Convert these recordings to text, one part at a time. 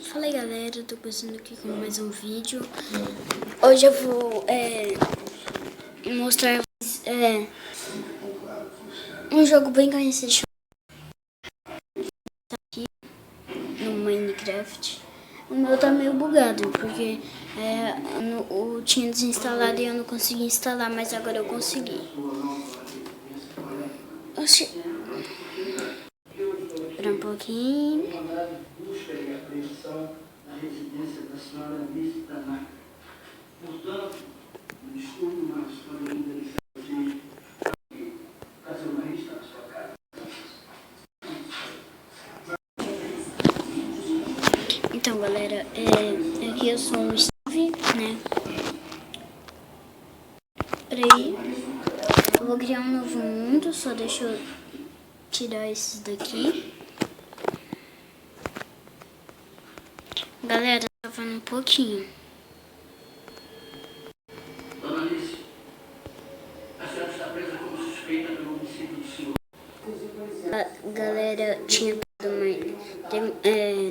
Fala aí galera, eu tô começando aqui com mais um vídeo. Hoje eu vou mostrar um jogo bem conhecido aqui no Minecraft. O meu tá meio bugado, porque eu tinha desinstalado e eu não consegui instalar, mas agora eu consegui. Oxi. Espera um pouquinho. Na residência da senhora Miss Tanaka. Portanto, desculpe, mas poderia deixar de fazer uma lista na sua casa. Então, galera, aqui eu sou o Steve, né? Peraí, eu vou criar um novo mundo, só deixa eu tirar esses daqui. Galera, tá falando um pouquinho. Dona Alice, a senhora está presa como suspeita pelo homicídio do senhor. A galera tinha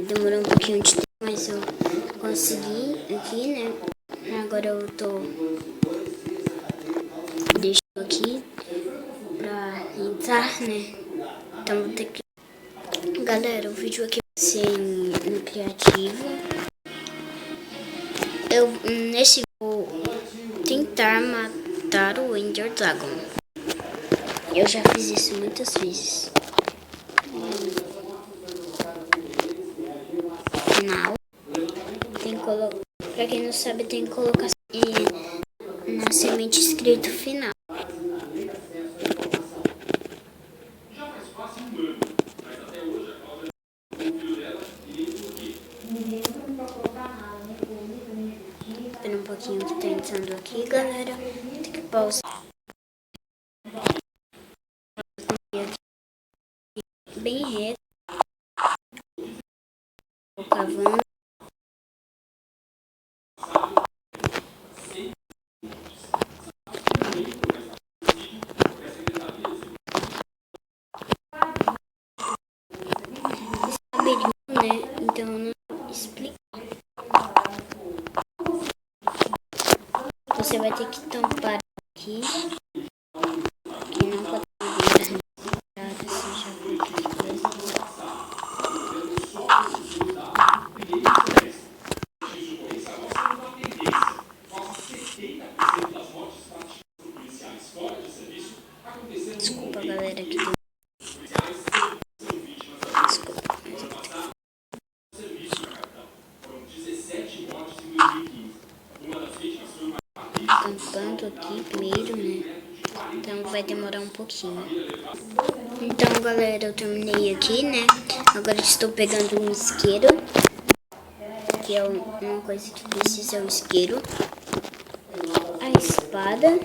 demorou um pouquinho de tempo, mas eu consegui aqui, né? Agora eu tô deixando aqui pra entrar, né? Então vou ter que... Galera, o vídeo aqui vai ser no criativo. Nesse vou tentar matar o Ender Dragon. Eu já fiz isso muitas vezes. Final. Tem que colocar. Pra quem não sabe, tem que colocar na semente escrito final. Espera um pouquinho que tá entrando aqui, galera. Tem que pausar. Bem reto. Vou cavando. Né? Então eu não explico. Você vai ter que tampar aqui. Que não pode vir Desculpa, galera, que deu. Desculpa. Tampando aqui primeiro, né? Então vai demorar um pouquinho. Então, galera, eu terminei aqui, né? Agora estou pegando um isqueiro, que é uma coisa que precisa, é o isqueiro. A espada.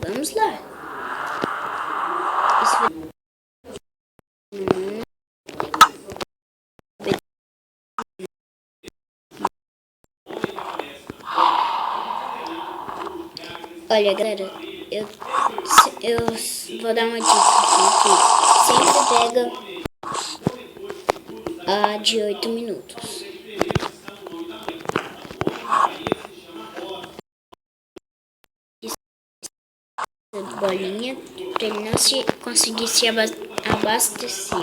Vamos lá. Isso vai... Olha, galera, eu vou dar uma dica aqui, que sempre pega a de 8 minutos. Bolinha, para ele não conseguir se abastecer.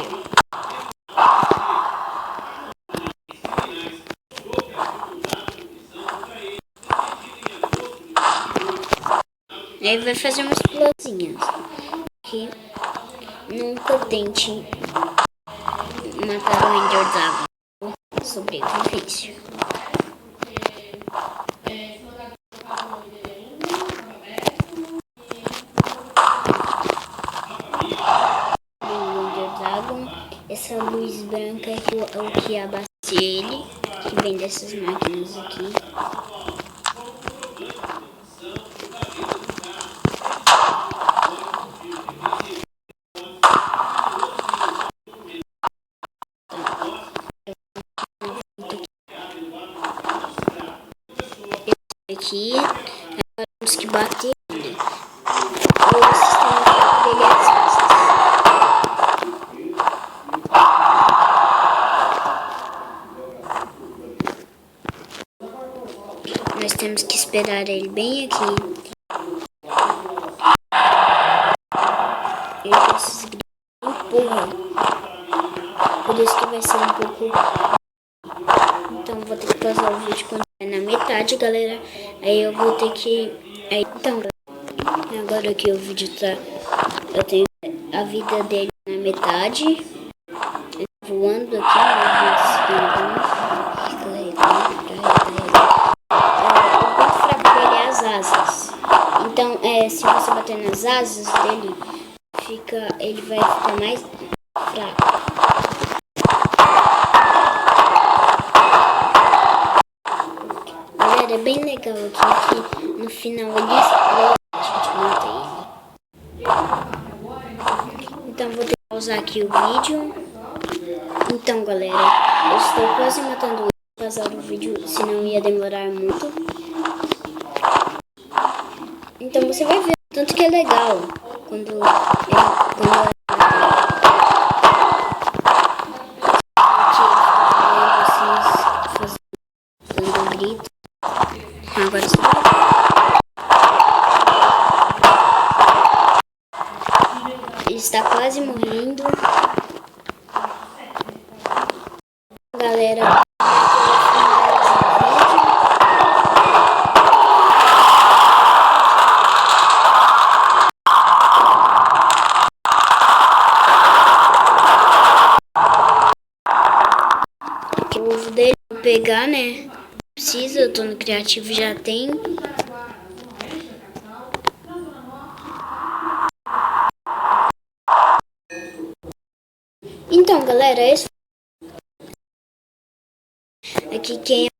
E aí vai fazer umas florzinhas. Que nunca tente matar o Ender Dragon. Sobrevivência. O Ender Dragon, essa luz branca é o que abastece ele, que vem dessas máquinas aqui. Aqui, agora temos que bater ele. O sistema dele é as costas. temos que esperar ele bem aqui. Ele precisa empurrar. Por isso que vai ser um pouco... Então vou ter que pausar o vídeo quando estiver na metade, galera. Aí eu vou ter que... Então, agora que o vídeo tá... Eu tenho a vida dele na metade. Ele tá voando aqui, o ponto fraco dele é as asas. Então, se você bater nas asas dele, ele vai ficar mais fraco. Galera, é bem legal aqui que no final ele explode, a gente mata ele. Então vou ter que pausar aqui o vídeo. Então, galera, eu estou quase matando ele. Pausar o vídeo, senão ia demorar muito. Então você vai ver o tanto que é legal quando vocês fazendo um grito. Agora sim. Ele está quase morrendo. Galera, o ovo dele vou pegar, né? Precisa, eu tô no criativo, já tem. Então, galera, esse aqui quem